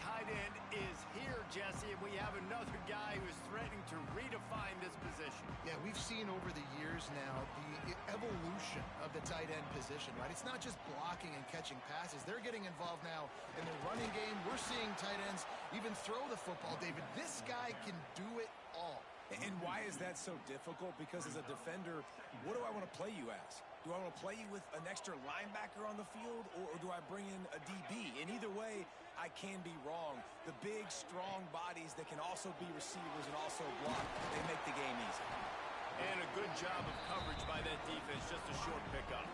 tight end is here, Jesse, and we have another guy who is threatening to redefine this position. Yeah, we've seen over the years now the evolution of the tight end position, right? It's not just blocking and catching passes. They're getting involved now in the running game. We're seeing tight ends even throw the football, David. This guy can do it all. And why is that so difficult? Because as a defender, what do I want to play you as? Do I want to play you with an extra linebacker on the field, or do I bring in a DB? And either way, I can be wrong. The big, strong bodies that can also be receivers and also block, they make the game easy. And a good job of coverage by that defense, just a short pickup.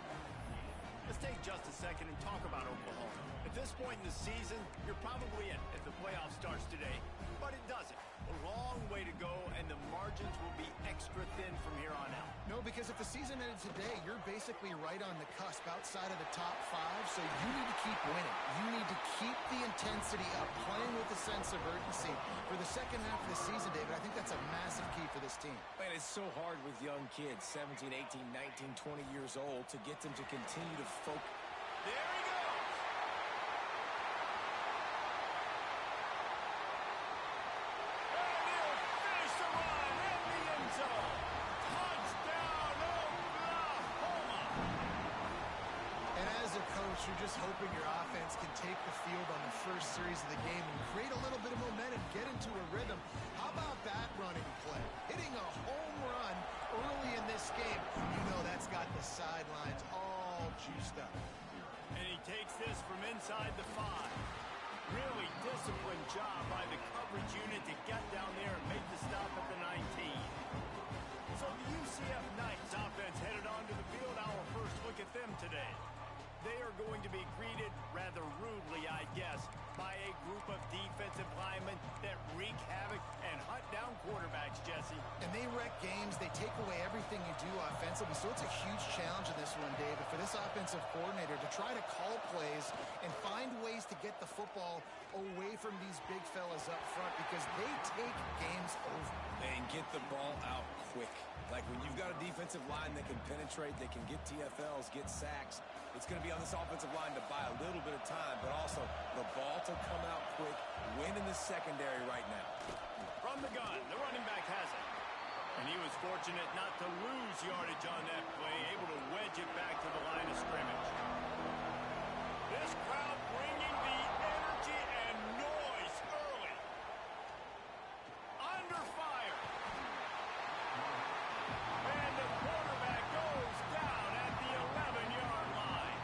Let's take just a second and talk about Oklahoma. At this point in the season, you're probably in if the playoff starts today, but it doesn't. A long way to go, and the margins will be extra thin from here on out. No, because if the season ended today, you're basically right on the cusp outside of the top 5, so you need to keep winning. You need to keep the intensity up, playing with a sense of urgency. For the second half of the season, David, I think that's a massive key for this team. Man, it's so hard with young kids, 17, 18, 19, 20 years old, to get them to continue to focus. There he goes! And he'll finish the run in the end zone. Touchdown, Oklahoma! And as a coach, you're just hoping your offense can take the field on the first series of the game and create a little bit of momentum, get into a rhythm. How about that running play? Hitting a home run early in this game. You know that's got the sidelines all juiced up. And he takes this from inside the 5. Really disciplined job by the coverage unit to get down there and make the stop at the 19. So the UCF Knights offense headed onto the field. Our first look at them today. They are going to be greeted rather rudely, I guess, by a group of defensive linemen that wreak havoc and hunt down quarterbacks, Jesse. And they wreck games. They take away everything you do offensively. So it's a huge challenge in this one, David, for this offensive coordinator to try to call plays and find ways to get the football away from these big fellas up front because they take games over. And get the ball out quick. Like when you've got a defensive line that can penetrate, that can get TFLs, get sacks, it's going to be on this offensive line to buy a little bit of time, but also the ball to come out quick, win in the secondary right now. From the gun, the running back has it. And he was fortunate not to lose yardage on that play, able to wedge it back to the line of scrimmage. This crowd bringing the energy and noise early. Under fire. And the quarterback goes down at the 11-yard line.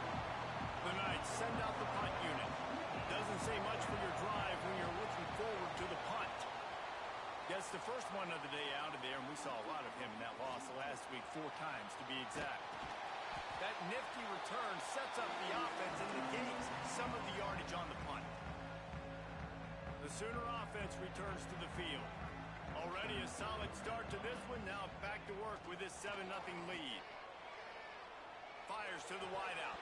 The Knights send out the punt unit. Doesn't say much for your drive when you're looking forward to the punt. Gets the first one of the day out of there, and we saw a lot of him in that loss last week, 4 times to be exact. That nifty return sets up the offense and negates some of the yardage on the punt. The Sooner offense returns to the field. Already a solid start to this one, now back to work with this 7-0 lead. Fires to the wideout.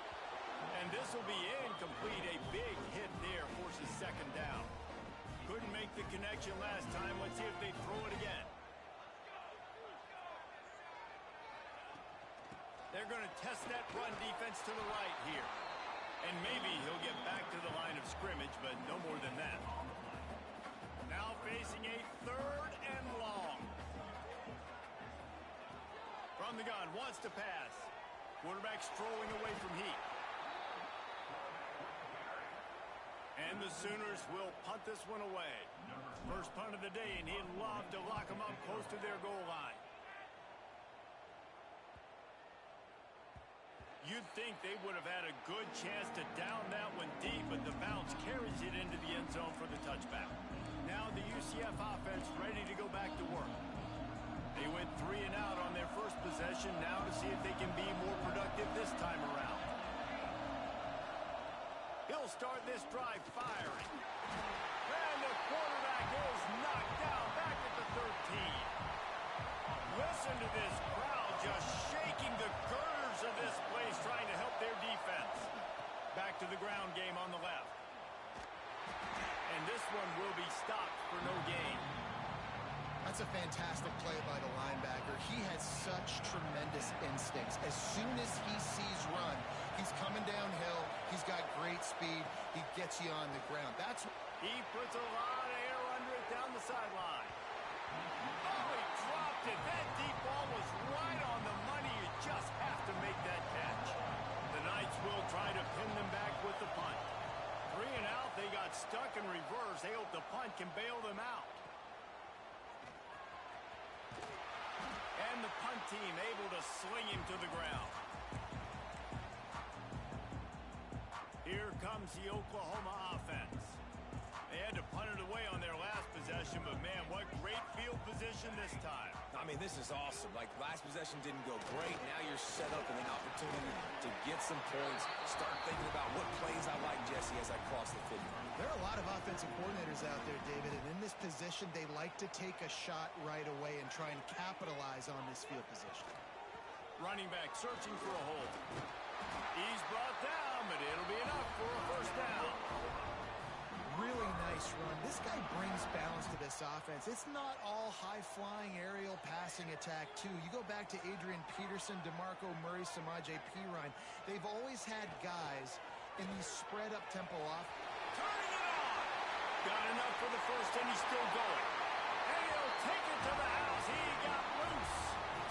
And this will be incomplete. A big hit there forces second down. Couldn't make the connection last time. Let's see if they throw it again. They're going to test that run defense to the right here. And maybe he'll get back to the line of scrimmage, but no more than that. Now facing a 3rd and long. From the gun, wants to pass. Quarterback strolling away from heat. And the Sooners will punt this one away. First punt of the day, and he'd love to lock them up close to their goal line. You'd think they would have had a good chance to down that one deep, but the bounce carries it into the end zone for the touchback. Now the UCF offense ready to go back to work. They went 3 and out on their first possession, now to see if they can be more productive this time around. He'll start this drive firing. And the quarterback is knocked down back at the 13. Listen to this crowd just shaking the girders of this place, trying to help their defense. Back to the ground game on the left. And this one will be stopped for no gain. That's a fantastic play by the linebacker. He has such tremendous instincts. As soon as he sees run, he's coming downhill. He's got great speed. He gets you on the ground. That's He puts a lot of air under it down the sideline. Oh, he dropped it. That deep ball was right on the money. You just have to make that catch. The Knights will try to pin them back with the punt. 3 and out. They got stuck in reverse. They hope the punt can bail them out. And the punt team able to sling him to the ground. Here comes the Oklahoma offense. They had to punt it away on their last possession, but man, what great field position this time. I mean, this is awesome. Like, last possession didn't go great. Now you're set up with an opportunity to get some points. Start thinking about what plays I like, Jesse, as I cross the 50. There are a lot of offensive coordinators out there, David, and in this position, they like to take a shot right away and try and capitalize on this field position. Running back searching for a hole. He's brought down, but it'll be enough for a first down. Really nice run. This guy brings balance to this offense. It's not all high-flying aerial passing attack, too. You go back to Adrian Peterson, DeMarco Murray, Samaje Perine. They've always had guys in these spread-up tempo off. Turning it on. Got enough for the first, and he's still going. And he'll take it to the house. He got loose.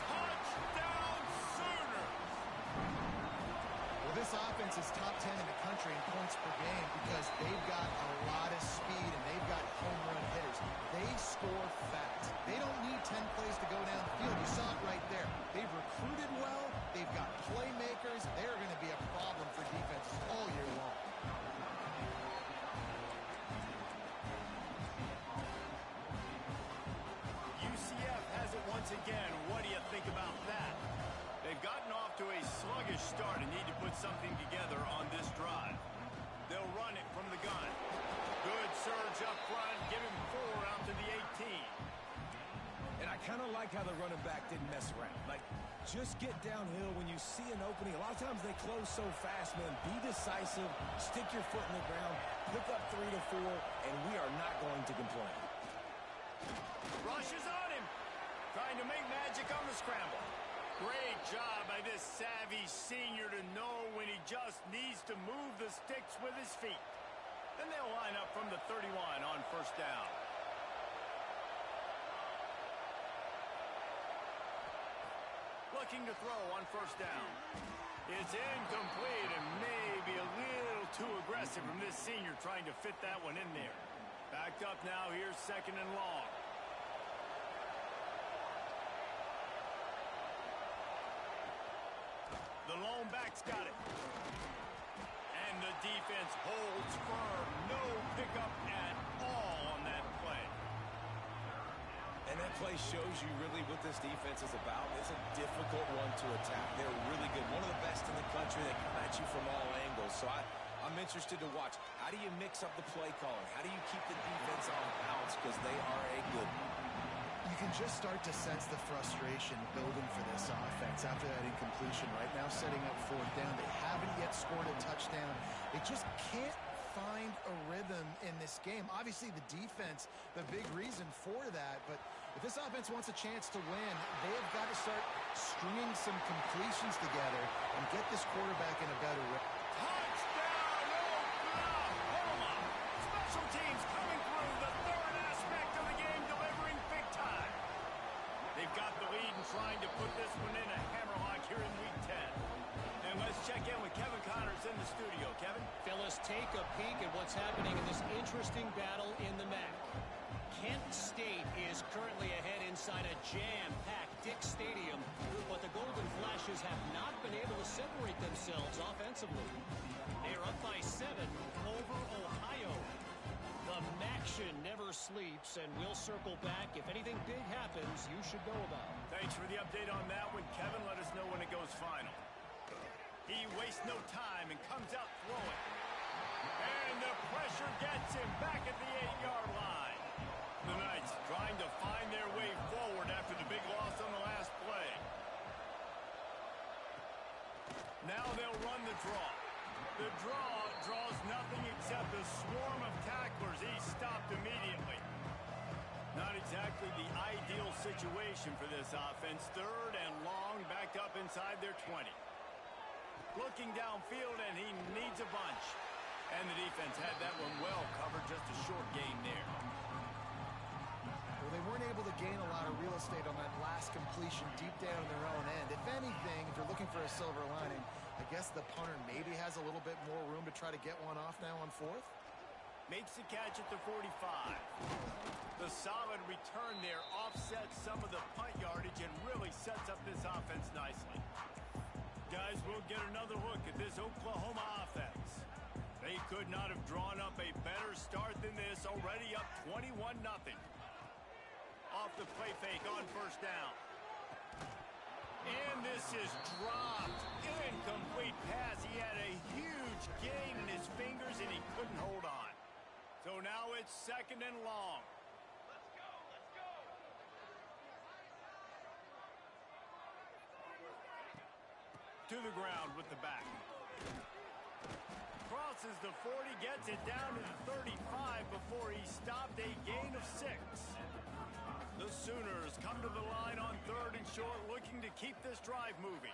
Touchdown, Sooners. Well, this offense is top 10 in the country in points per game because they've got a lot of speed and they've got home run hitters. They score fast. They don't need 10 plays to go down the field. You saw it right there. They've recruited well. They've got playmakers. They're going to be a problem for defenses all year long. UCF has it once again. What do you think about that? They've gotten off to a sluggish start and need to put something together on this drive. They'll run it from the gun. Good surge up front. Give him 4 out to the 18. And I kind of like how the running back didn't mess around. Like, just get downhill when you see an opening. A lot of times they close so fast, man. Be decisive. Stick your foot in the ground. Pick up 3 to 4, and we are not going to complain. Rushes on him. Trying to make magic on the scramble. Great job by this savvy senior to know when he just needs to move the sticks with his feet. Then they'll line up from the 31 on first down. Looking to throw on first down. It's incomplete and maybe a little too aggressive from this senior trying to fit that one in there. Backed up now. Here's 2nd and long. The lone back's got it. And the defense holds firm. No pickup at all on that play. And that play shows you really what this defense is about. It's a difficult one to attack. They're really good. One of the best in the country. They come at you from all angles. So I'm interested to watch. How do you mix up the play calling? How do you keep the defense on balance? Because they are a good one. You can just start to sense the frustration building for this offense after that incompletion. Right now setting up 4th down. They haven't yet scored a touchdown. They just can't find a rhythm in this game. Obviously the defense, the big reason for that, but if this offense wants a chance to win, they have got to start stringing some completions together and get this quarterback in a better rhythm. Touchdown, Oklahoma! Special teams coming through, the 3rd aspect of the game, delivering big time. They've got the lead and trying to put this one in a hammerlock here in Week 10. And let's check in with Kevin Connors in the studio. Kevin? Fellas, take a peek at what's happening in this interesting battle in the MAC. Kent State is currently ahead inside a jam-packed Dick's Stadium, but the Golden Flashes have not been able to separate themselves offensively. They are up by 7 over Ohio. The MACtion never sleeps, and we'll circle back. If anything big happens, you should know about it. Thanks for the update on that one, Kevin. Let us know when it goes final. He wastes no time and comes out throwing. And the pressure gets him back at the 8-yard line. The Knights trying to find their way forward after the big loss on the last play. Now they'll run the draw. The draw draws nothing except a swarm of tacklers. He's stopped immediately. Not exactly the ideal situation for this offense. 3rd and long, backed up inside their 20. Looking downfield, and he needs a bunch. And the defense had that one well covered, just a short game there. Well, they weren't able to gain a lot of real estate on that last completion deep down in their own end. If anything, if you're looking for a silver lining, I guess the punter maybe has a little bit more room to try to get one off now on fourth. Makes the catch at the 45. The solid return there offsets some of the punt yardage and really sets up this offense nicely. Guys, we'll get another look at this Oklahoma offense. They could not have drawn up a better start than this, already up 21-0. Off the play fake on first down. And this is dropped. Incomplete pass. He had a huge gain in his fingers and he couldn't hold on. So now it's 2nd and long. To the ground with the back. Crosses the 40, gets it down to the 35 before he stopped, a gain of 6. The Sooners come to the line on 3rd and short, looking to keep this drive moving.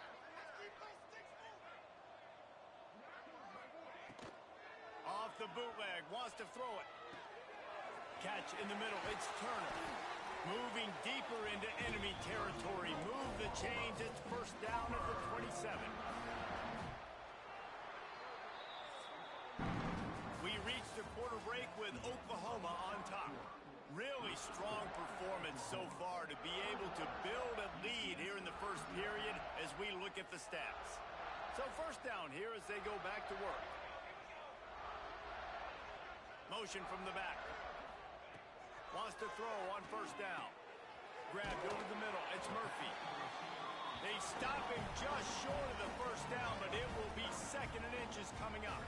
Off the bootleg, wants to throw it. Catch in the middle, it's Turner. Moving deeper into enemy territory. Move the chains, it's first down at the 27. We reach the quarter break with Oklahoma on top. Really strong performance so far to be able to build a lead here in the first period as we look at the stats. So first down here as they go back to work. Motion from the back. Wants to throw on first down. Grabbed over the middle. It's Murphy. They stop him just short of the first down, but it will be 2nd and inches coming up.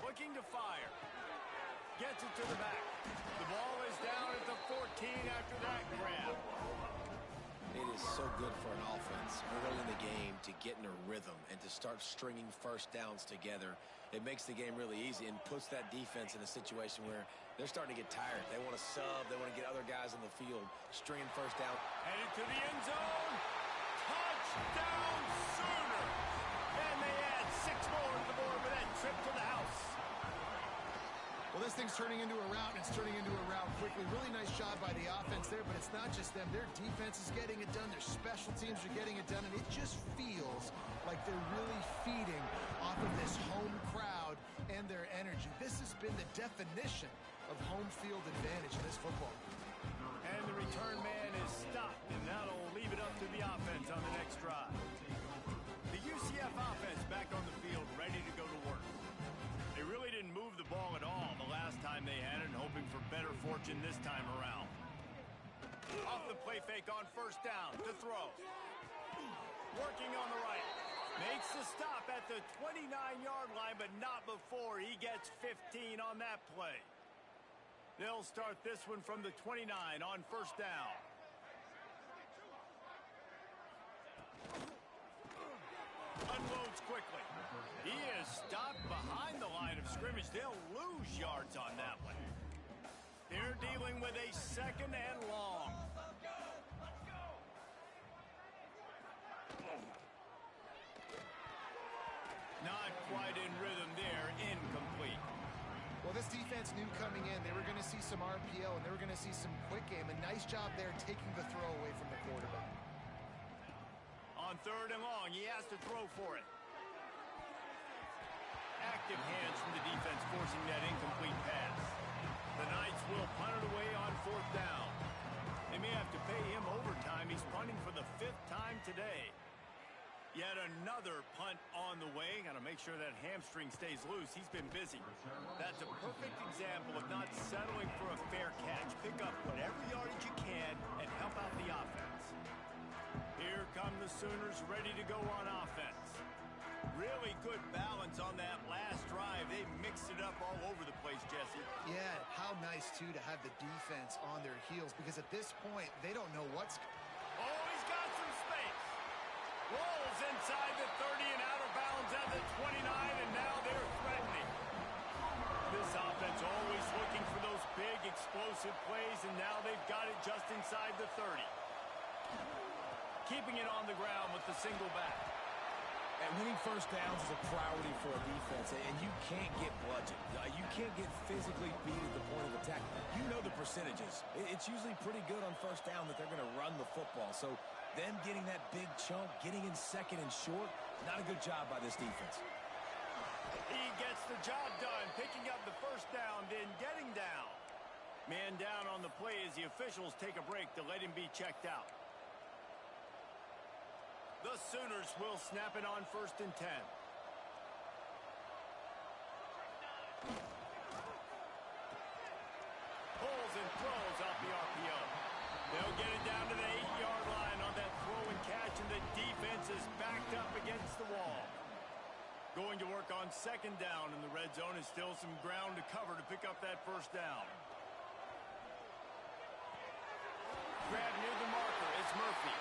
Looking to fire. Gets it to the back. The ball is down at the 14 after that grab. It is so good for an offense early in the game to get in a rhythm and to start stringing first downs together. It makes the game really easy and puts that defense in a situation where they're starting to get tired. They want to sub. They want to get other guys on the field, stringing first down. Headed to the end zone. Touchdown Sooner. And they add 6 more to the board with that trip to the house. Well, this thing's turning into a rout, and it's turning into a rout quickly. Really nice job by the offense there, but it's not just them. Their defense is getting it done. Their special teams are getting it done, and it just feels like they're really feeding off of this home crowd and their energy. This has been the definition of home field advantage in this football. And the return man is stopped, and that'll leave it up to the offense on the next drive. The UCF offense back on the field, ready to go to work. They really didn't move the ball at all the last time they had it, and hoping for better fortune this time around. Off the play fake on first down to throw. Working on the right. Makes the stop at the 29-yard line, but not before he gets 15 on that play. They'll start this one from the 29 on first down. Unloads quickly. He is stopped behind the line of scrimmage. They'll lose yards on that one. They're dealing with a 2nd and long. Not quite in rhythm there. Incomplete. Well, this defense knew coming in they were going to see some RPO and they were going to see some quick game. A nice job there taking the throw away from the quarterback. On 3rd and long, he has to throw for it. Active hands from the defense forcing that incomplete pass. The Knights will punt it away on 4th down. They may have to pay him overtime. He's punting for the 5th time today. Yet another punt on the way. Got to make sure that hamstring stays loose. He's been busy. That's a perfect example of not settling for a fair catch. Pick up whatever yardage you can and help out the offense. Here come the Sooners ready to go on offense. Really good balance on that last drive. They mixed it up all over the place, Jesse. Yeah, how nice, too, to have the defense on their heels because at this point, they don't know what's... Oh, he's got some space. Rolls inside the 30 and out of bounds at the 29, and now they're threatening. This offense always looking for those big explosive plays, and now they've got it just inside the 30. Keeping it on the ground with the single back. And winning first downs is a priority for a defense, and you can't get bludgeoned. You can't get physically beat at the point of attack. You know the percentages. It's usually pretty good on first down that they're going to run the football. So them getting that big chunk, getting in second and short, not a good job by this defense. He gets the job done, picking up the first down, then getting down. Man down on the play as the officials take a break to let him be checked out. The Sooners will snap it on 1st and 10. Pulls and throws off the RPO. They'll get it down to the 8-yard line on that throw and catch, and the defense is backed up against the wall. Going to work on 2nd down, and the red zone is still some ground to cover to pick up that first down. Grab near the marker. It's Murphy.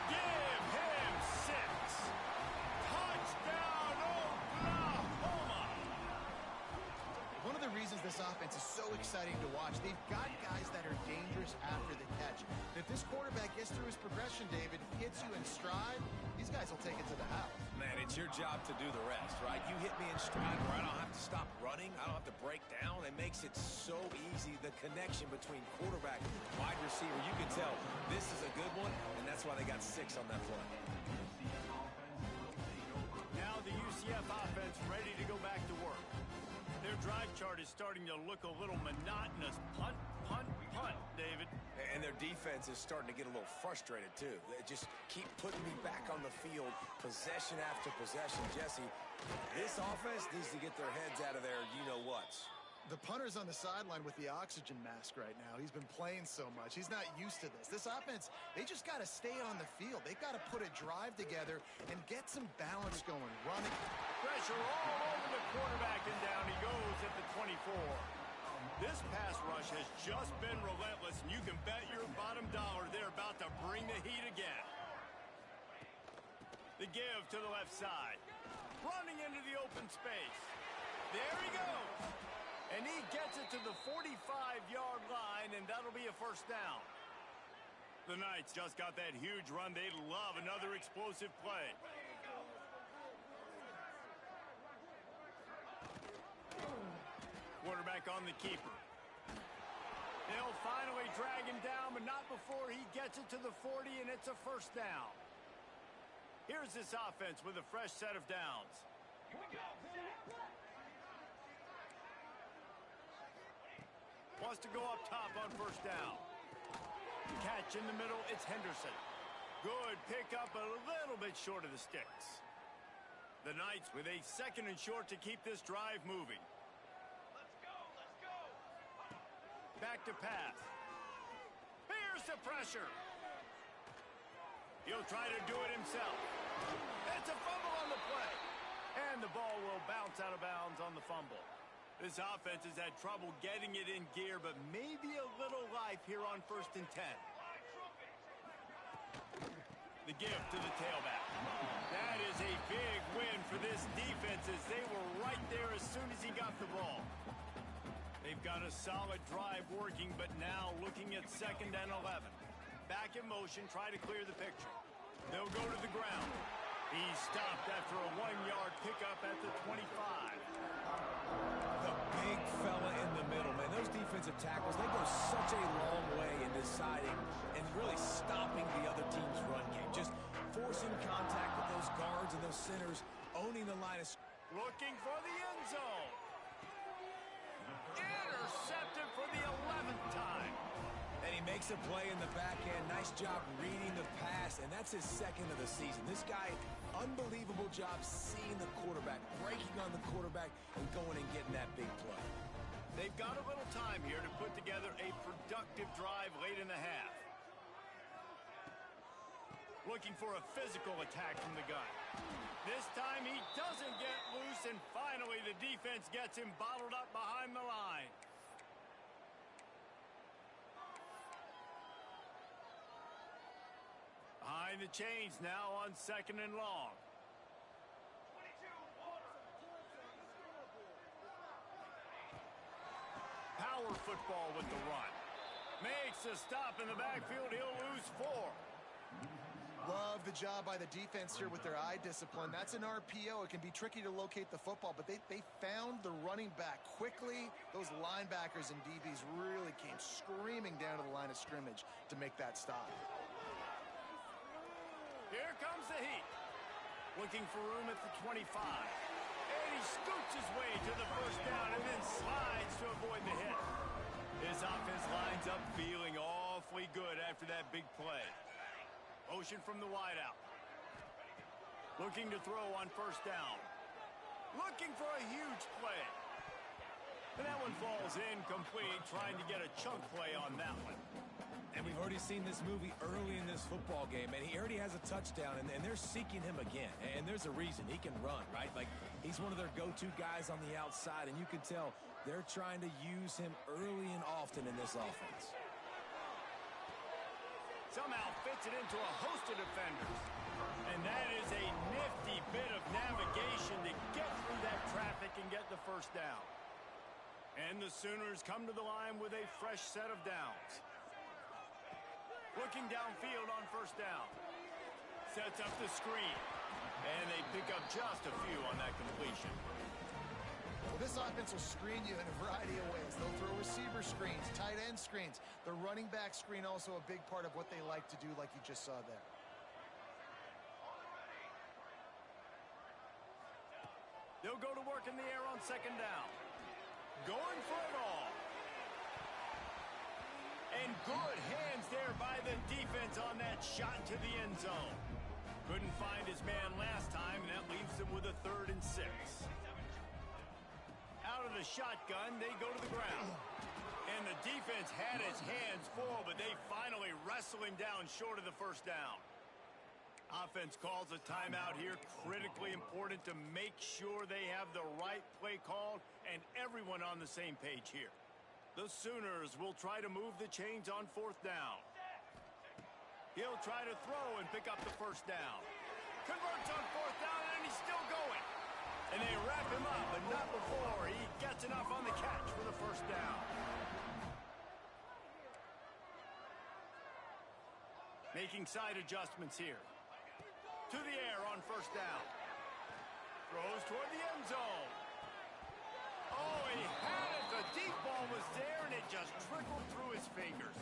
Give him 6. Touchdown, Oklahoma! One of the reasons this offense is so exciting to watch, they've got guys that are dangerous after the catch. If this quarterback gets through his progression, David, hits you in stride, these guys will take it to the house. Man, it's your job to do the rest, right? You hit me in stride where I don't have to stop running. I don't have to break down. It makes it so easy. The connection between quarterback and wide receiver, you can tell this is a good one, and that's why they got 6 on that play. Now the UCF offense ready to go back to work. Their drive chart is starting to look a little monotonous. Punt, punt, punt, David. And their defense is starting to get a little frustrated, too. They just keep putting me back on the field, possession after possession. Jesse, this offense needs to get their heads out of their you-know-whats. The punter's on the sideline with the oxygen mask right now. He's been playing so much. He's not used to this. This offense, they just got to stay on the field. They've got to put a drive together and get some balance going, running. Pressure all over the quarterback, and down he goes at the 24. This pass rush has just been relentless, and you can bet your bottom dollar they're about to bring the heat again. The give to the left side. Running into the open space. There he goes. And he gets it to the 45-yard line, and that'll be a first down. The Knights just got that huge run. They love another explosive play. Quarterback on the keeper. They'll finally drag him down, but not before he gets it to the 40, and it's a first down. Here's this offense with a fresh set of downs. Here we go. Wants to go up top on first down. Catch in the middle, it's Henderson. Good pickup, a little bit short of the sticks. The Knights with a 2nd and short to keep this drive moving. Let's go, let's go. Back to pass. Here's the pressure. He'll try to do it himself. It's a fumble on the play. And the ball will bounce out of bounds on the fumble. This offense has had trouble getting it in gear, but maybe a little life here on 1st and 10. The give to the tailback. That is a big win for this defense as they were right there as soon as he got the ball. They've got a solid drive working, but now looking at 2nd and 11. Back in motion, try to clear the picture. They'll go to the ground. He stopped after a 1-yard pickup at the 25. The big fella in the middle, man. Those defensive tackles, they go such a long way in deciding and really stopping the other team's run game. Just forcing contact with those guards and those centers, owning the line of... Looking for the end zone. Intercepted for the 11th time. And he makes a play in the back end. Nice job reading the pass, and that's his 2nd of the season. This guy, unbelievable job seeing the quarterback, breaking on the quarterback, and going and getting that big play. They've got a little time here to put together a productive drive late in the half. Looking for a physical attack from the gun. This time he doesn't get loose, and finally the defense gets him bottled up behind the line. Behind the chains now on 2nd and long. Power football with the run. Makes a stop in the backfield. He'll lose 4. Love the job by the defense here with their eye discipline. That's an RPO. It can be tricky to locate the football, but they found the running back quickly. Those linebackers and DBs really came screaming down to the line of scrimmage to make that stop. Here comes the heat. Looking for room at the 25. And he scoots his way to the first down and then slides to avoid the hit. His offense lines up feeling awfully good after that big play. Motion from the wideout. Looking to throw on first down. Looking for a huge play. And that one falls incomplete, trying to get a chunk play on that one. And we've already seen this movie early in this football game, and he already has a touchdown, and they're seeking him again. And there's a reason. He can run, right? Like, he's one of their go-to guys on the outside, and you can tell they're trying to use him early and often in this offense. Somehow fits it into a host of defenders. And that is a nifty bit of navigation to get through that traffic and get the first down. And the Sooners come to the line with a fresh set of downs. Looking downfield on first down. Sets up the screen. And they pick up just a few on that completion. Well, this offense will screen you in a variety of ways. They'll throw receiver screens, tight end screens. The running back screen also a big part of what they like to do, like you just saw there. They'll go to work in the air on second down. Going for it all. And good hands there by the defense on that shot to the end zone. Couldn't find his man last time, and that leaves them with a 3rd and 6. Out of the shotgun, they go to the ground. And the defense had his hands full, but they finally wrestle him down short of the first down. Offense calls a timeout here. Critically important to make sure they have the right play called and everyone on the same page here. The Sooners will try to move the chains on 4th down. He'll try to throw and pick up the first down. Converts on 4th down, and he's still going. And they wrap him up, but not before he gets enough on the catch for the first down. Making side adjustments here. To the air on first down. Throws toward the end zone. Oh, he had it. The deep ball was there, and it just trickled through his fingers.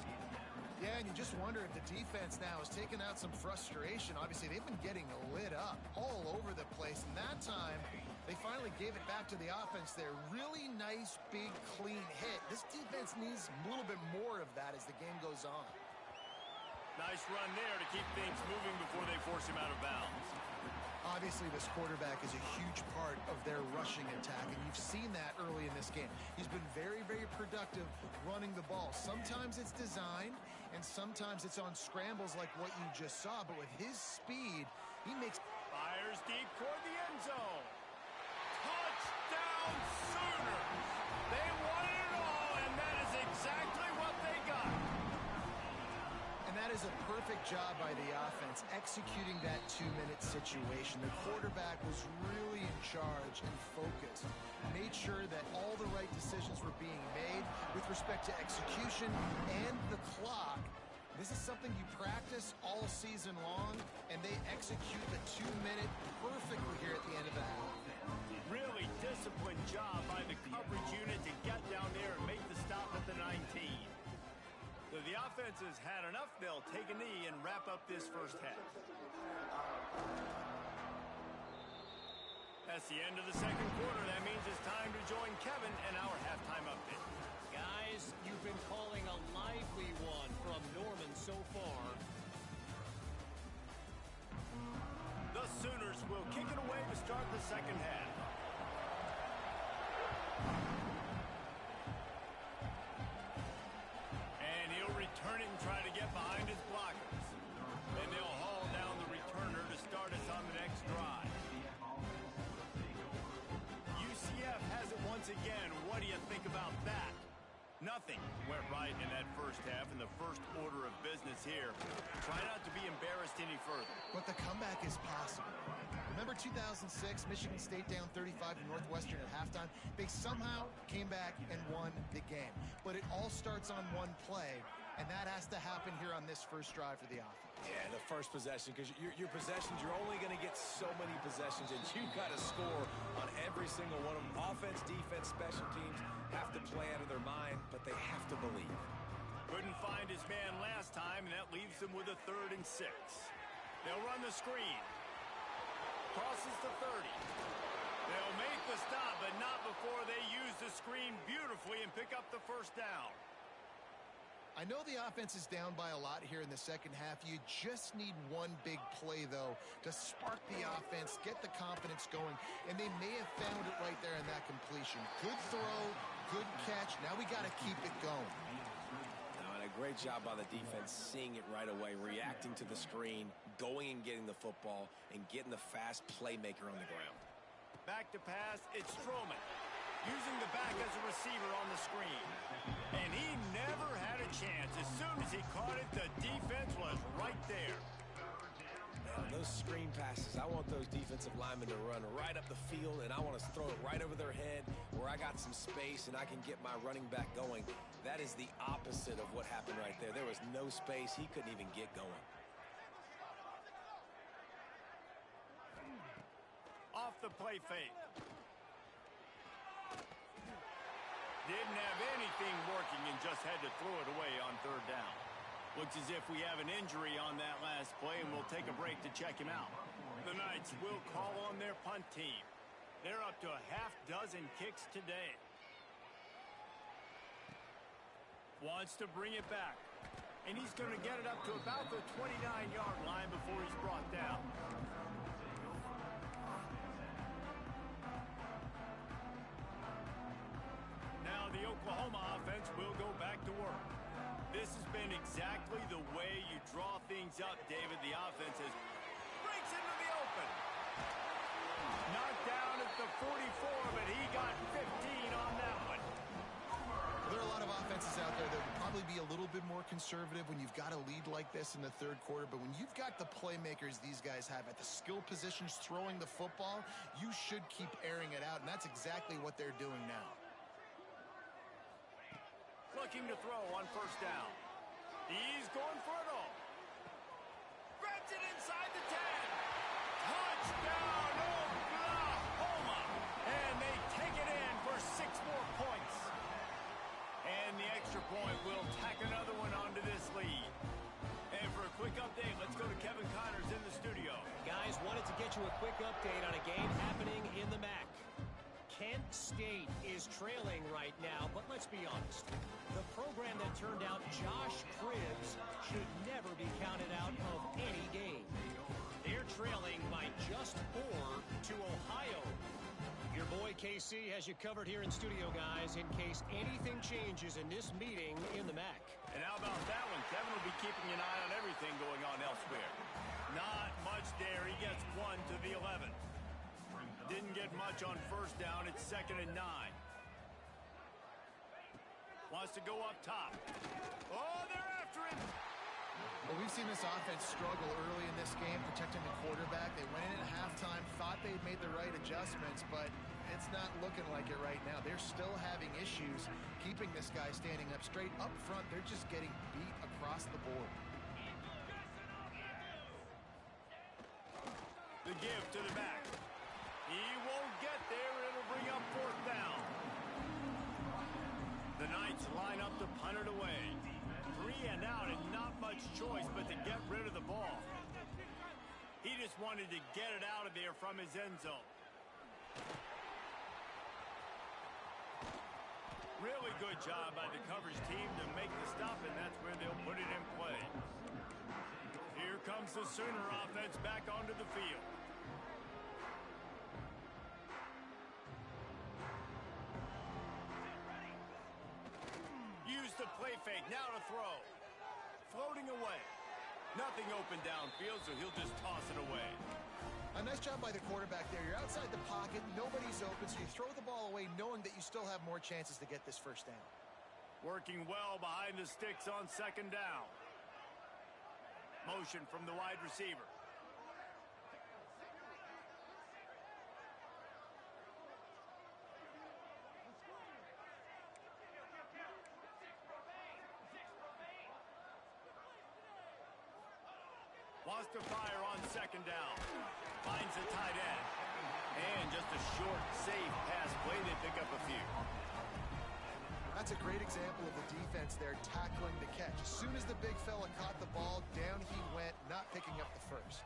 Yeah, and you just wonder if the defense now has taken out some frustration. Obviously, they've been getting lit up all over the place. And that time, they finally gave it back to the offense there. Really nice, big, clean hit. This defense needs a little bit more of that as the game goes on. Nice run there to keep things moving before they force him out of bounds. Obviously, this quarterback is a huge part of their rushing attack, and you've seen that early in this game. He's been very, very productive running the ball. Sometimes it's designed, and sometimes it's on scrambles like what you just saw, but with his speed, he makes... Fires deep toward the end zone. Touchdown Sooners! They won it all, and that is exactly what they got. And that is a perfect job by the offense, executing that 2-minute situation. The quarterback was really in charge and focused. Made sure that all the right decisions were being made with respect to execution and the clock. This is something you practice all season long, and they execute the 2-minute perfectly here at the end of the half. Really disciplined job by the coverage unit to get down there and make the stop at the 19. So the offense has had enough. They'll take a knee and wrap up this first half. That's the end of the second quarter. That means it's time to join Kevin and our halftime update. Guys, you've been calling a lively one from Norman so far. The Sooners will kick it away to start the second half. And he'll return it and try to get behind his blockers. And they'll haul down the returner to start us on the next drive. UCF has it once again. What do you think about that? Nothing went right in that first half, in the first order of business here. Try not to be embarrassed any further. But the comeback is possible. Remember 2006, Michigan State down 35 to Northwestern at halftime? They somehow came back and won the game. But it all starts on one play, And that has to happen here on this first drive for the offense. Yeah, the first possession, because your possessions, you're only going to get so many possessions, and you've got to score on every single one of them. Offense, defense, special teams have to play out of their mind, but they have to believe. Couldn't find his man last time, and that leaves him with a 3rd and 6. They'll run the screen. Crosses the 30. They'll make the stop, but not before they use the screen beautifully and pick up the first down. I know the offense is down by a lot here in the second half. You just need one big play, though, to spark the offense, get the confidence going, and they may have found it right there in that completion. Good throw, good catch. Now we got to keep it going. And a great job by the defense seeing it right away, reacting to the screen, going and getting the football, and getting the fast playmaker on the ground. Back to pass, it's Strowman. Using the back as a receiver on the screen. And he never had a chance. As soon as he caught it, the defense was right there. Now, those screen passes, I want those defensive linemen to run right up the field, and I want to throw it right over their head where I got some space and I can get my running back going. That is the opposite of what happened right there. There was no space. He couldn't even get going. Off the play fake. Didn't have anything working and just had to throw it away on 3rd down. Looks as if we have an injury on that last play, and we'll take a break to check him out. The Knights will call on their punt team. They're up to a half-dozen kicks today. Wants to bring it back. And he's going to get it up to about the 29-yard line before he's brought down. The Oklahoma offense will go back to work. This has been exactly the way you draw things up, David. The offense has breaks into the open. Knocked down at the 44, but he got 15 on that one. There are a lot of offenses out there that would probably be a little bit more conservative when you've got a lead like this in the 3rd quarter, but when you've got the playmakers these guys have at the skill positions throwing the football, you should keep airing it out, and that's exactly what they're doing now. Looking to throw on 1st down. He's going for it all. Grabs it inside the 10. Touchdown, Oklahoma. And they take it in for 6 more points. And the extra point will tack another one onto this lead. And for a quick update, let's go to Kevin Connors in the studio. Guys, wanted to get you a quick update on a game happening in the MAC. Kent State is trailing right now, but let's be honest. The program that turned out Josh Cribbs should never be counted out of any game. They're trailing by just 4 to Ohio. Your boy KC has you covered here in studio, guys, in case anything changes in this meeting in the MAC. And how about that one? Kevin will be keeping an eye on everything going on elsewhere. Not much there. He gets 1 to the 11. Didn't get much on 1st down. It's 2nd and 9. Wants to go up top. Oh, they're after him. Well, we've seen this offense struggle early in this game, protecting the quarterback. They went in at halftime, thought they'd made the right adjustments, but it's not looking like it right now. They're still having issues keeping this guy standing up straight. Up front, they're just getting beat across the board. The give to the back. He won't get there. It'll bring up 4th down. The Knights line up to punt it away. 3 and out and not much choice but to get rid of the ball. He just wanted to get it out of there from his end zone. Really good job by the coverage team to make the stop, and that's where they'll put it in play. Here comes the Sooner offense back onto the field. Use the play fake, now to throw. Floating away. Nothing open downfield, so he'll just toss it away. A nice job by the quarterback there. You're outside the pocket, nobody's open, so you throw the ball away knowing that you still have more chances to get this 1st down. Working well behind the sticks on 2nd down. Motion from the wide receiver. Wants to fire on second down. Finds the tight end. And just a short, safe pass play. They pick up a few. That's a great example of the defense there tackling the catch. As soon as the big fella caught the ball, down he went, not picking up the first.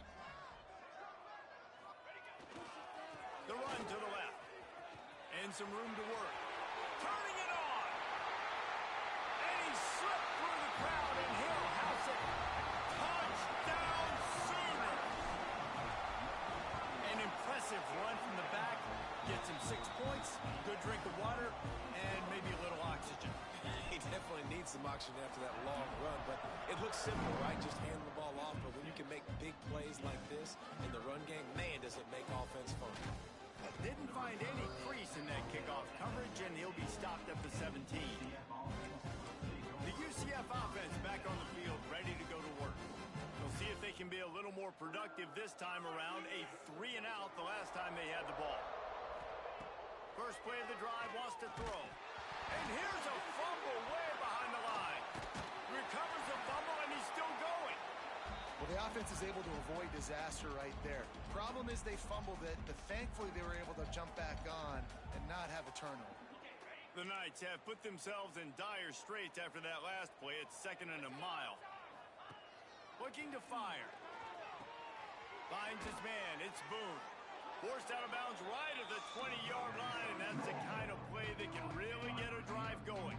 The run to the left. And some room to work. Turning it on. And he slipped through the crowd, and he'll house it. Touchdown Sooners. An impressive run from the back. Gets him 6 points, good drink of water, and maybe a little oxygen. He definitely needs some oxygen after that long run, but it looks simple, right? Just hand the ball off, but when you can make big plays like this in the run game, man, does it make offense fun. Didn't find any crease in that kickoff coverage, and he'll be stopped at the 17. The UCF offense back on the field, ready to go to work. We'll see if they can be a little more productive this time around. A 3-and-out the last time they had the ball. First play of the drive, wants to throw. And here's a fumble way behind the line. Recovers the fumble, and he's still going. Well, the offense is able to avoid disaster right there. Problem is they fumbled it, but thankfully they were able to jump back on and not have a turnover. The Knights have put themselves in dire straits after that last play. It's 2nd and a mile. Looking to fire. Finds his man. It's Boone. Forced out of bounds right at the 20-yard line, and that's the kind of play that can really get a drive going.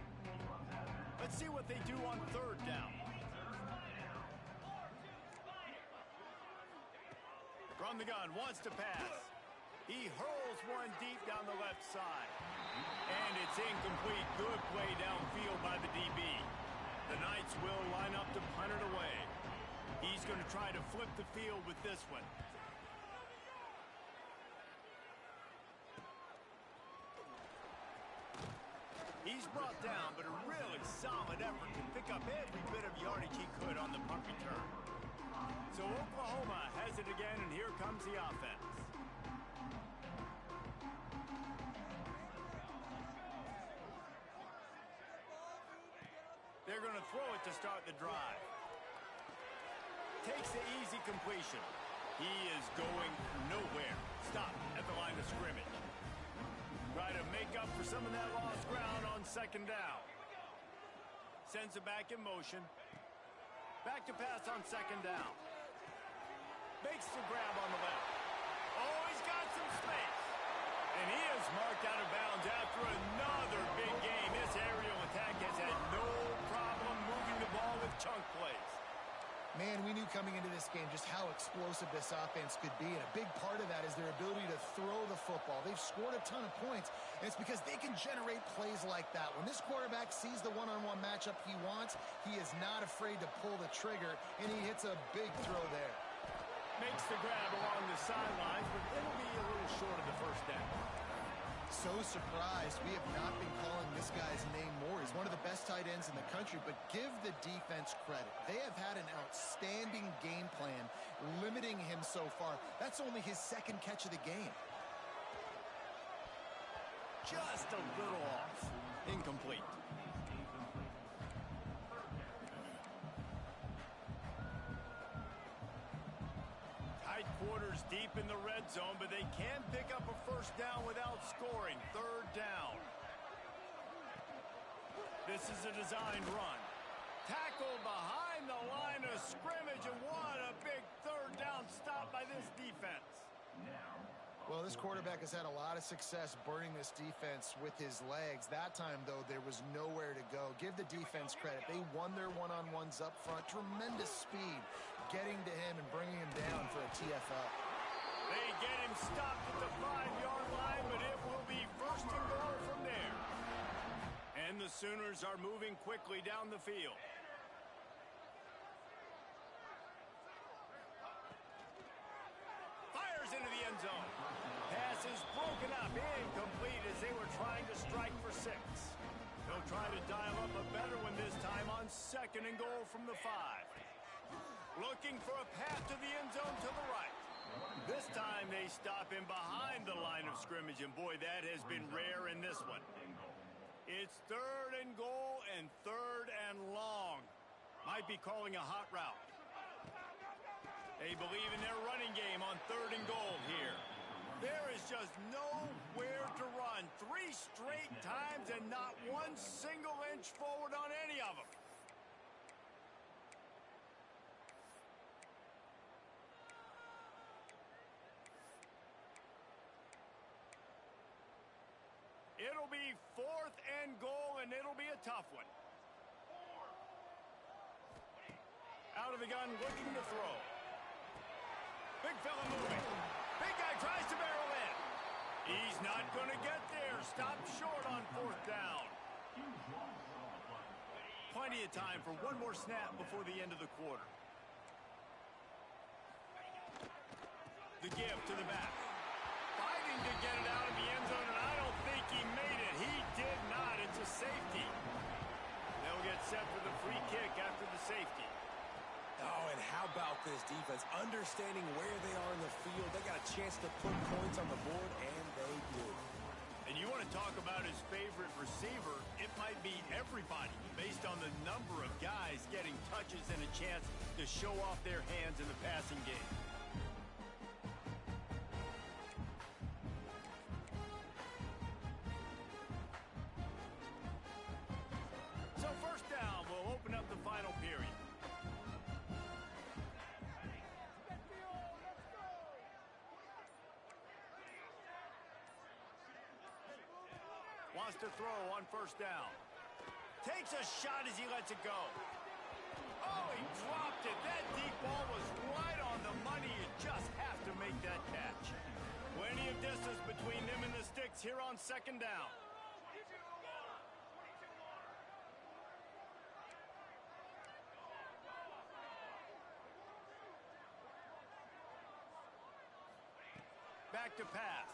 Let's see what they do on 3rd down. From the gun, wants to pass. He hurls one deep down the left side. And it's incomplete. Good play downfield by the DB. The Knights will line up to punt it away. He's going to try to flip the field with this one. He's brought down, but a really solid effort to pick up every bit of yardage he could on the punt return. So Oklahoma has it again, and here comes the offense. They're going to throw it to start the drive. Takes the easy completion. He is going nowhere. Stop at the line of scrimmage. Try to make up for some of that lost ground on 2nd down. Sends it back in motion. Back to pass on 2nd down. Makes the grab on the left. Oh, he's got some space. And he is marked out of bounds after another big game. This aerial attack has had no problem moving the ball with chunk plays. Man, we knew coming into this game just how explosive this offense could be, and a big part of that is their ability to throw the football. They've scored a ton of points, and it's because they can generate plays like that. When this quarterback sees the one-on-one matchup he wants, he is not afraid to pull the trigger, and he hits a big throw there. Makes the grab along the sidelines, but it'll be a little short of the first down. So surprised we have not been calling this guy's name more. He's one of the best tight ends in the country, but give the defense credit. They have had an outstanding game plan limiting him so far. That's only his 2nd catch of the game. Just a little off. Incomplete. Tight quarters deep in the red zone, but they can pick up a first down without scoring. 3rd down. This is a designed run. Tackled behind the line of scrimmage, and what a big 3rd down stop by this defense. Well, this quarterback has had a lot of success burning this defense with his legs. That time, though, there was nowhere to go. Give the defense credit. They won their one-on-ones up front. Tremendous speed getting to him and bringing him down for a TFL. They get him stopped at the 5-yard line, but it will be 1st and goal from there. And the Sooners are moving quickly down the field. Fires into the end zone. Pass is broken up, incomplete as they were trying to strike for 6. They'll try to dial up a better one this time on 2nd and goal from the 5. Looking for a path to the end zone to the right. This time they stop him behind the line of scrimmage, and boy, that has been rare in this one. It's 3rd and goal and 3rd and long. Might be calling a hot route. They believe in their running game on 3rd and goal here. There is just nowhere to run. 3 straight times and not one single inch forward on any of them. It'll be 4th and goal, and it'll be a tough one. Out of the gun, looking to throw. Big fella moving. Big guy tries to barrel in. He's not going to get there. Stop short on 4th down. Plenty of time for one more snap before the end of the quarter. The give to the back. Fighting to get it out of the end zone, and I don't think he made it. He did not. It's a safety. They'll get set for the free kick after the safety. Oh, and how about this defense? Understanding where they are in the field. They got a chance to put points on the board, and they do. And you want to talk about his favorite receiver, it might be everybody based on the number of guys getting touches and a chance to show off their hands in the passing game. So 1st down will open up the final period. Wants to throw on 1st down. Takes a shot as he lets it go. Oh, he dropped it. That deep ball was right on the money. You just have to make that catch. Plenty of distance between them and the sticks here on 2nd down. Back to pass.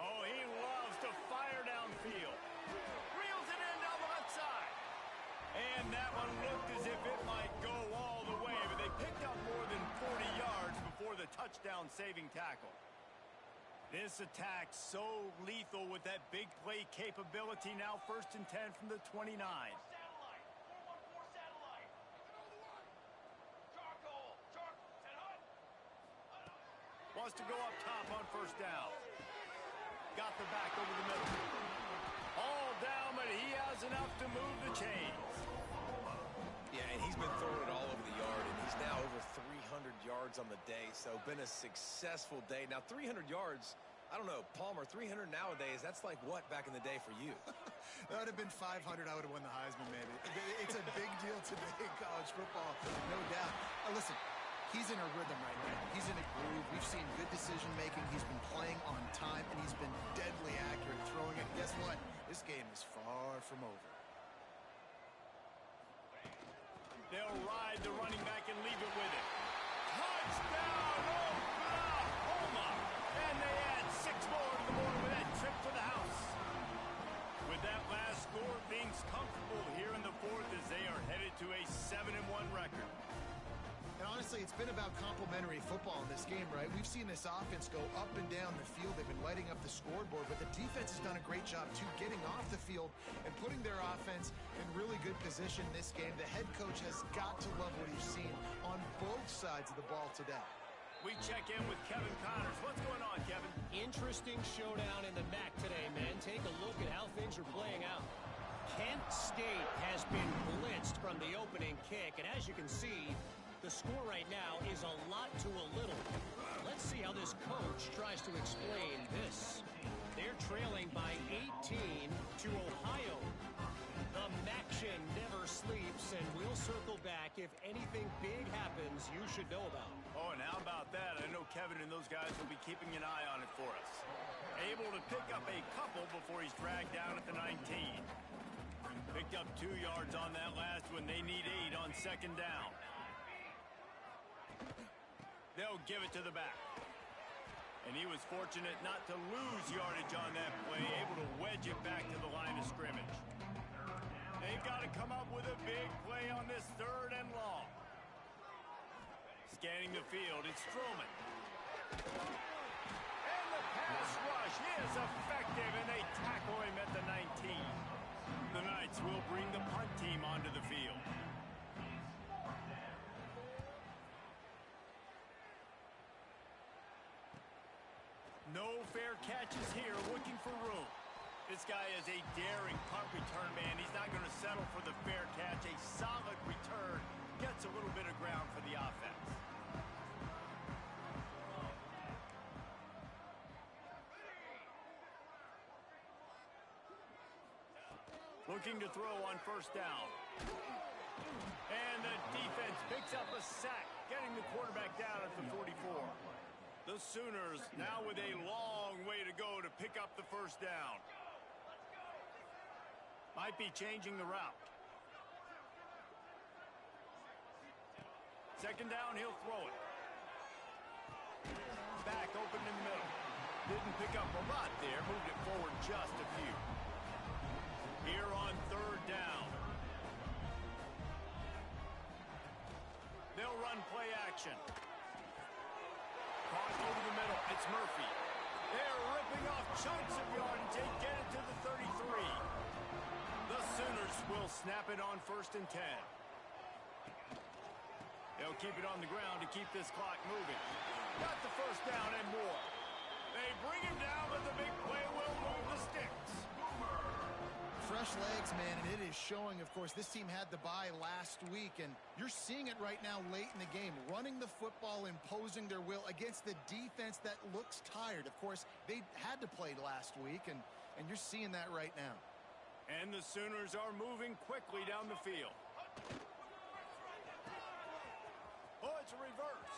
Oh, he loves to fire downfield. Reels it in down the left side. And that one looked as if it might go all the way, but they picked up more than 40 yards before the touchdown-saving tackle. This attack so lethal with that big play capability. Now 1st and 10 from the 29. Wants to go up top on 1st down. Got the back over the middle. All down, but he has enough to move the chains. Yeah, and he's been throwing it all over the yard, and he's now over 300 yards on the day, so been a successful day. Now, 300 yards, I don't know, Palmer, 300 nowadays, that's like what back in the day for you? That would have been 500. I would have won the Heisman, maybe. It's a big deal today in college football, no doubt. Listen. He's in a rhythm right now. He's in a groove. We've seen good decision-making. He's been playing on time, and he's been deadly accurate throwing it. Guess what? This game is far from over. They'll ride the running back and leave it with it. Touchdown, Oklahoma! And they add 6 more to the board with that trip to the house. With that last score, things comfortable here in the 4th as they are headed to a 7-1 record. And honestly, it's been about complementary football in this game, right? We've seen this offense go up and down the field. They've been lighting up the scoreboard, but the defense has done a great job, too, getting off the field and putting their offense in really good position in this game. The head coach has got to love what he's seen on both sides of the ball today. We check in with Kevin Connors. What's going on, Kevin? Interesting showdown in the MAC today, man. Take a look at how things are playing out. Kent State has been blitzed from the opening kick, and as you can see, the score right now is a lot to a little. Let's see how this coach tries to explain this. They're trailing by 18 to Ohio. The MACtion never sleeps, and we'll circle back if anything big happens you should know about. Oh, and how about that? I know Kevin and those guys will be keeping an eye on it for us. Able to pick up a couple before he's dragged down at the 19. Picked up 2 yards on that last one. They need 8 on 2nd down. They'll give it to the back. And he was fortunate not to lose yardage on that play, able to wedge it back to the line of scrimmage. They've got to come up with a big play on this 3rd and long. Scanning the field, it's Strowman. And the pass rush is effective, and they tackle him at the 19. The Knights will bring the punt team onto the field. fair catches here, looking for room. This guy is a daring punt return man. He's not going to settle for the fair catch. A solid return gets a little bit of ground for the offense. Looking to throw on first down. And the defense picks up a sack, getting the quarterback down at the 44. The Sooners now with a long way to go to pick up the first down. Might be changing the route. Second down, he'll throw it. Back open in the middle. Didn't pick up a lot there, moved it forward just a few. Here on third down. They'll run play action. Cross over the middle. It's Murphy. They're ripping off chunks of yardage. They get it to the 33. The Sooners will snap it on 1st and 10. They'll keep it on the ground to keep this clock moving. Got the first down and more. They bring him down, but the big play will move the sticks. Fresh legs, man, and it is showing. Of course, this team had the bye last week, and you're seeing it right now late in the game. Running the football, imposing their will against the defense that looks tired. Of course, they had to play last week, and you're seeing that right now. And the Sooners are moving quickly down the field. Oh, it's a reverse.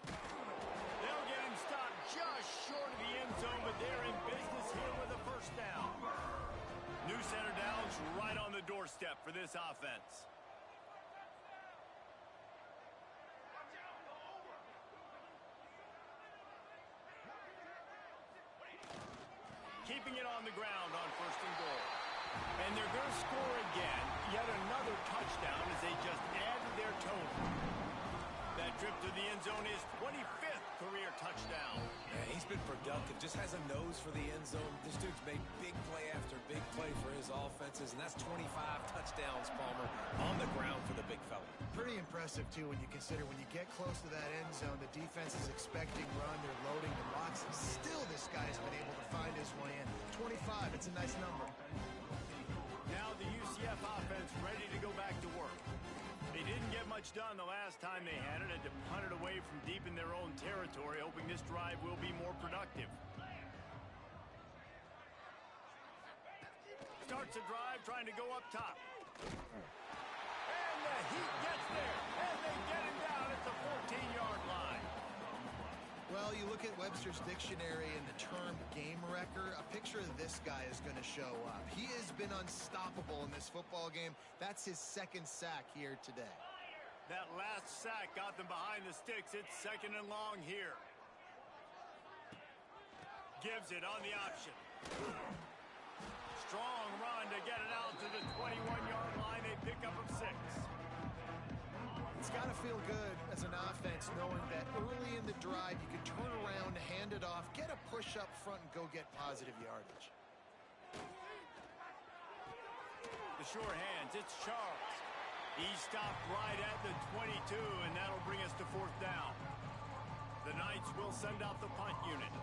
They'll get him stopped just short of the end zone, but they're in business here with a first down. New center downs right on the doorstep for this offense. Keeping it on the ground on 1st and goal. And they're going to score again. Yet another touchdown as they just added their total. That trip to the end zone is 25th career touchdown. Yeah, he's been productive. Just has a nose for the end zone. This dude's made big play after big play for his offenses, and that's 25 touchdowns, Palmer, on the ground for the big fella. Pretty impressive, too, when you consider when you get close to that end zone, the defense is expecting run, they're loading the box. Still, this guy's been able to find his way in. 25, it's a nice number. Now the UCF offense ready to go back to work. They didn't get much done the last time they had it. Had to punt it away from deep in their own territory, hoping this drive will be more productive. Starts a drive, trying to go up top. And the Heat gets there, and they get him down at the 14-yard line. Well, you look at Webster's dictionary and the term game wrecker, a picture of this guy is going to show up. He has been unstoppable in this football game. That's his second sack here today. That last sack got them behind the sticks. It's 2nd and long here. Gives it on the option. Strong run to get it out to the 21-yard line. They pick up of 6. It's got to feel good as an offense knowing that early in the drive you can turn around, hand it off, get a push up front, and go get positive yardage. The sure hands, it's Charles. He stopped right at the 22, and that'll bring us to 4th down. The Knights will send out the punt unit.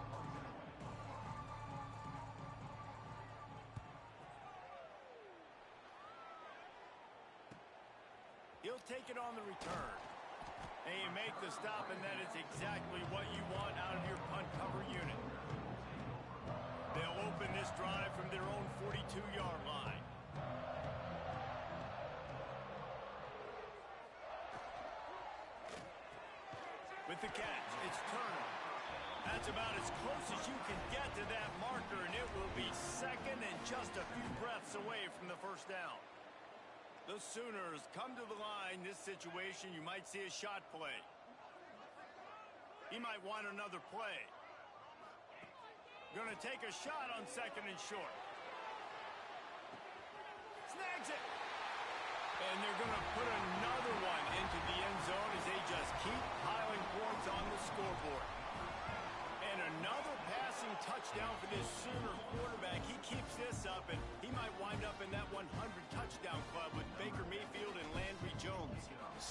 He'll take it on the return. And you make the stop, and that is exactly what you want out of your punt cover unit. They'll open this drive from their own 42-yard line. With the catch, it's Turner. That's about as close as you can get to that marker, and it will be 2nd and just a few breaths away from the first down. The Sooners come to the line. This situation, you might see a shot play. He might want another play. Going to take a shot on 2nd and short. Snags it. And they're going to put another one into the end zone as they just keep piling points on the scoreboard. And another passing touchdown for this Sooner quarterback. He keeps this up, and he might wind up in that 100 touchdown club with Baker Mayfield and Landry Jones.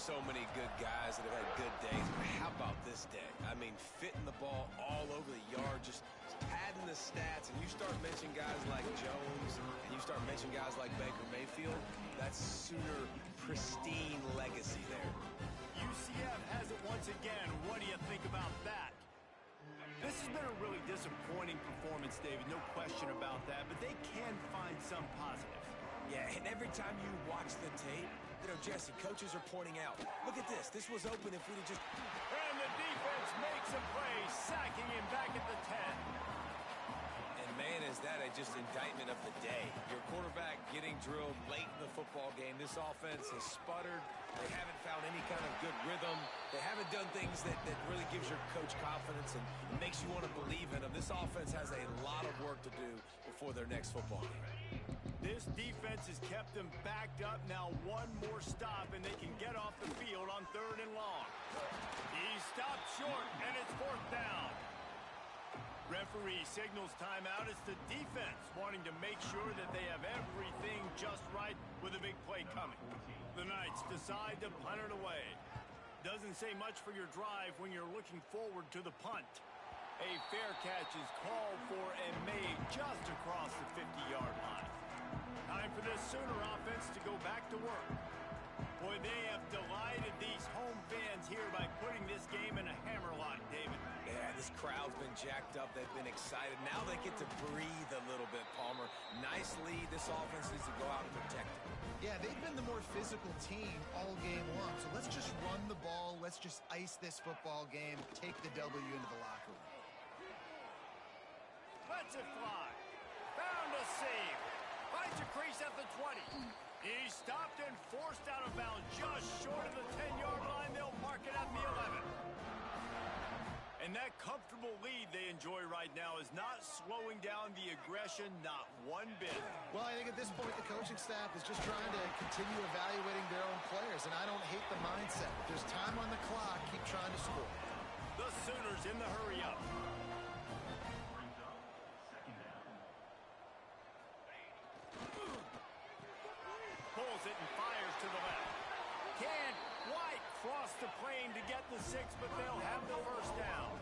so many good guys that have had good days, but how about this day? I mean, fitting the ball all over the yard, just padding the stats, and you start mentioning guys like Jones, and you start mentioning guys like Baker Mayfield, that's Sooner pristine legacy there. UCF has it once again. What do you think about that? This has been a really disappointing performance, David, no question about that, but they can find some positives. Yeah, and every time you watch the tape, you know, Jesse, coaches are pointing out, look at this. This was open if we'd have just... And the defense makes a play, sacking him back at the 10. And, man, is that just indictment of the day. Your quarterback getting drilled late in the football game. This offense has sputtered. They haven't found any kind of good rhythm. They haven't done things that really gives your coach confidence and makes you want to believe in them. This offense has a lot of work to do before their next football game. This defense has kept them backed up. Now one more stop, and they can get off the field on 3rd and long. He stopped short, and it's 4th down. Referee signals timeout. It's the defense wanting to make sure that they have everything just right with a big play coming. The Knights decide to punt it away. Doesn't say much for your drive when you're looking forward to the punt. A fair catch is called for and made just across the 50-yard line. Time for this Sooner offense to go back to work. Boy, they have delighted these home fans here by putting this game in a hammerlock, David. Yeah, this crowd's been jacked up. They've been excited. Now they get to breathe a little bit, Palmer. Nice lead. This offense needs to go out and protect it. Yeah, they've been the more physical team all game long. So let's just run the ball. Let's just ice this football game. Take the W into the locker room. Lets it fly. Found a save. Finds a crease at the 20. He stopped and forced out of bounds just short of the 10-yard line. They'll mark it at the 11. And that comfortable lead they enjoy right now is not slowing down the aggression, not one bit. Well, I think at this point the coaching staff is just trying to continue evaluating their own players, and I don't hate the mindset. If there's time on the clock, keep trying to score. The Sooners in the hurry up. Pulls it and fires to the left. Can't quite cross the plane to get the 6, but they'll have the 1st down.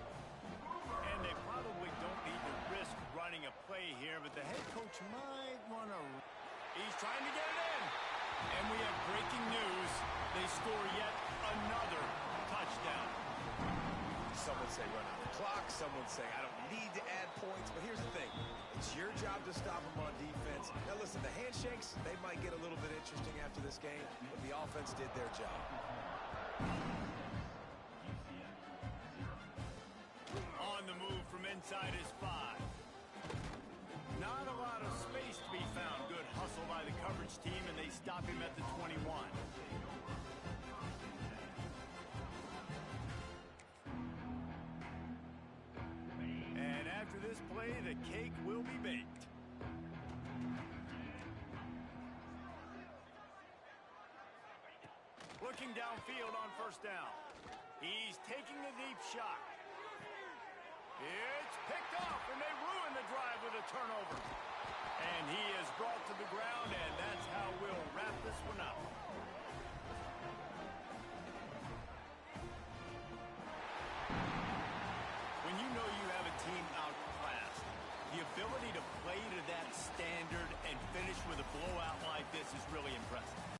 And they probably don't need to risk running a play here, but the head coach might want to... He's trying to get it in. And we have breaking news. They score yet another touchdown. Some would say run out the clock. Some would say I don't need to add points. But here's the thing. It's your job to stop them on defense. Now, listen, the handshakes, they might get a little bit interesting after this game, but the offense did their job. On the move from inside his 5. Not a lot of space to be found. Good hustle by the coverage team, and they stop him at the 21. And after this play, the cake will be baked. Looking downfield on 1st down. He's taking a deep shot. It's picked off, and they ruin the drive with a turnover. And he is brought to the ground, and that's how we'll wrap this one up. When you know you have a team outclassed, the ability to play to that standard and finish with a blowout like this is really impressive.